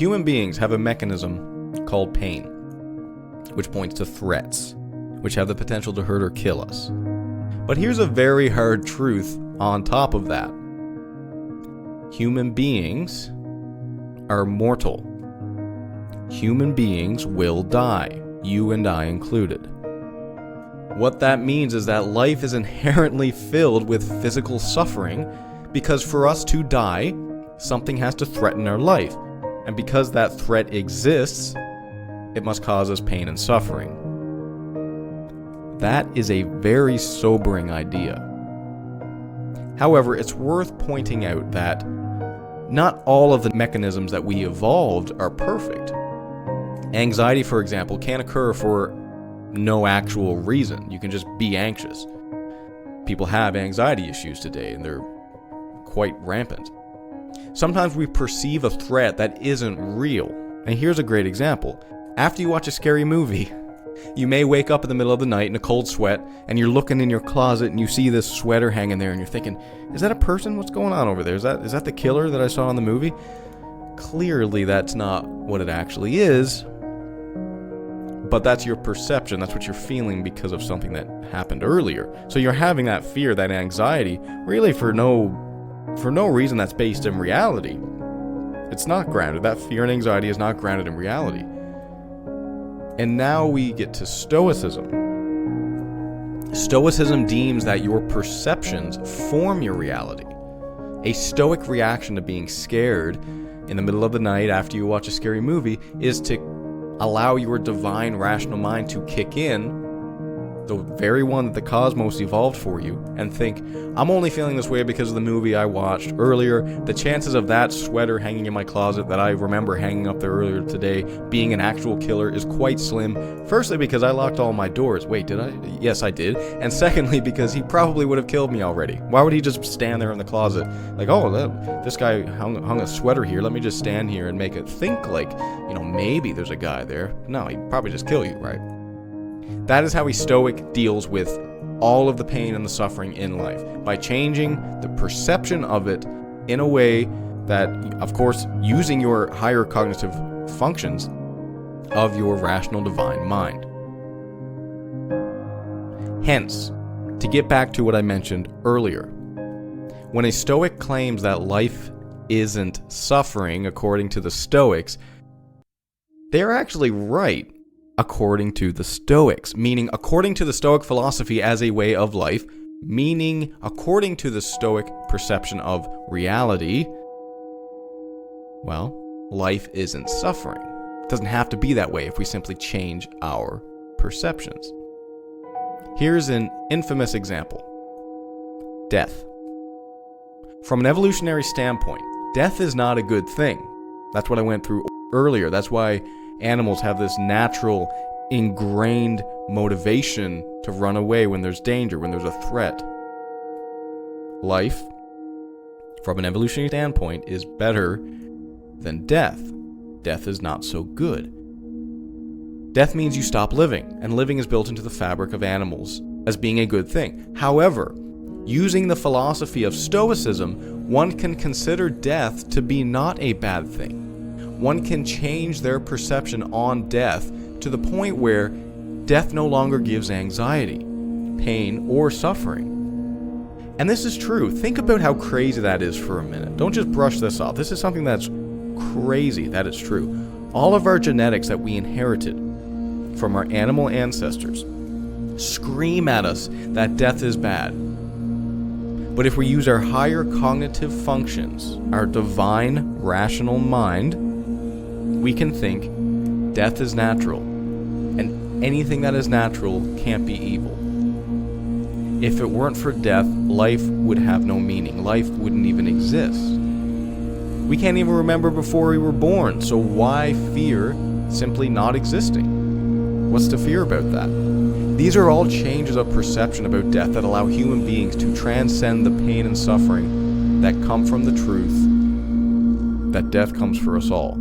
Human beings have a mechanism called pain, which points to threats, which have the potential to hurt or kill us. But here's a very hard truth on top of that. Human beings are mortal. Human beings will die, you and I included. What that means is that life is inherently filled with physical suffering because for us to die, something has to threaten our life. And because that threat exists, it must cause us pain and suffering. That is a very sobering idea. However, it's worth pointing out that not all of the mechanisms that we evolved are perfect. Anxiety, for example, can occur for no actual reason. You can just be anxious. People have anxiety issues today, and they're quite rampant. Sometimes we perceive a threat that isn't real. And here's a great example. After you watch a scary movie, you may wake up in the middle of the night in a cold sweat, and you're looking in your closet and you see this sweater hanging there, and you're thinking, is that a person? What's going on over there? Is that the killer that I saw in the movie? Clearly that's not what it actually is, but that's your perception. That's what you're feeling because of something that happened earlier. So you're having that fear, that anxiety, really for no reason that's based in reality. It's not grounded. That fear and anxiety is not grounded in reality. And now we get to Stoicism. Stoicism deems that your perceptions form your reality. A Stoic reaction to being scared in the middle of the night after you watch a scary movie is to allow your divine rational mind to kick in, the very one that the cosmos evolved for you, and think, I'm only feeling this way because of the movie I watched earlier. The chances of that sweater hanging in my closet that I remember hanging up there earlier today being an actual killer is quite slim. Firstly, because I locked all my doors. Wait, did I? Yes, I did. And secondly, because he probably would have killed me already. Why would he just stand there in the closet? Like, this guy hung a sweater here. Let me just stand here and make it think like, maybe there's a guy there. No, he'd probably just kill you, right? That is how a Stoic deals with all of the pain and the suffering in life, by changing the perception of it in a way that, of course, using your higher cognitive functions of your rational divine mind. Hence, to get back to what I mentioned earlier, when a Stoic claims that life isn't suffering according to the Stoics, they're actually right. According to the Stoics, meaning according to the Stoic philosophy as a way of life, meaning according to the Stoic perception of reality, well, life isn't suffering. It doesn't have to be that way if we simply change our perceptions. Here's an infamous example. Death. From an evolutionary standpoint, death is not a good thing. That's what I went through earlier. That's why animals have this natural, ingrained motivation to run away when there's danger, when there's a threat. Life, from an evolutionary standpoint, is better than death. Death is not so good. Death means you stop living, and living is built into the fabric of animals as being a good thing. However, using the philosophy of Stoicism, one can consider death to be not a bad thing. One can change their perception on death to the point where death no longer gives anxiety, pain, or suffering. And this is true. Think about how crazy that is for a minute. Don't just brush this off. This is something that's crazy that it's true. All of our genetics that we inherited from our animal ancestors scream at us that death is bad. But if we use our higher cognitive functions, our divine rational mind, we can think death is natural, and anything that is natural can't be evil. If it weren't for death, life would have no meaning. Life wouldn't even exist. We can't even remember before we were born, so why fear simply not existing? What's to fear about that? These are all changes of perception about death that allow human beings to transcend the pain and suffering that come from the truth that death comes for us all.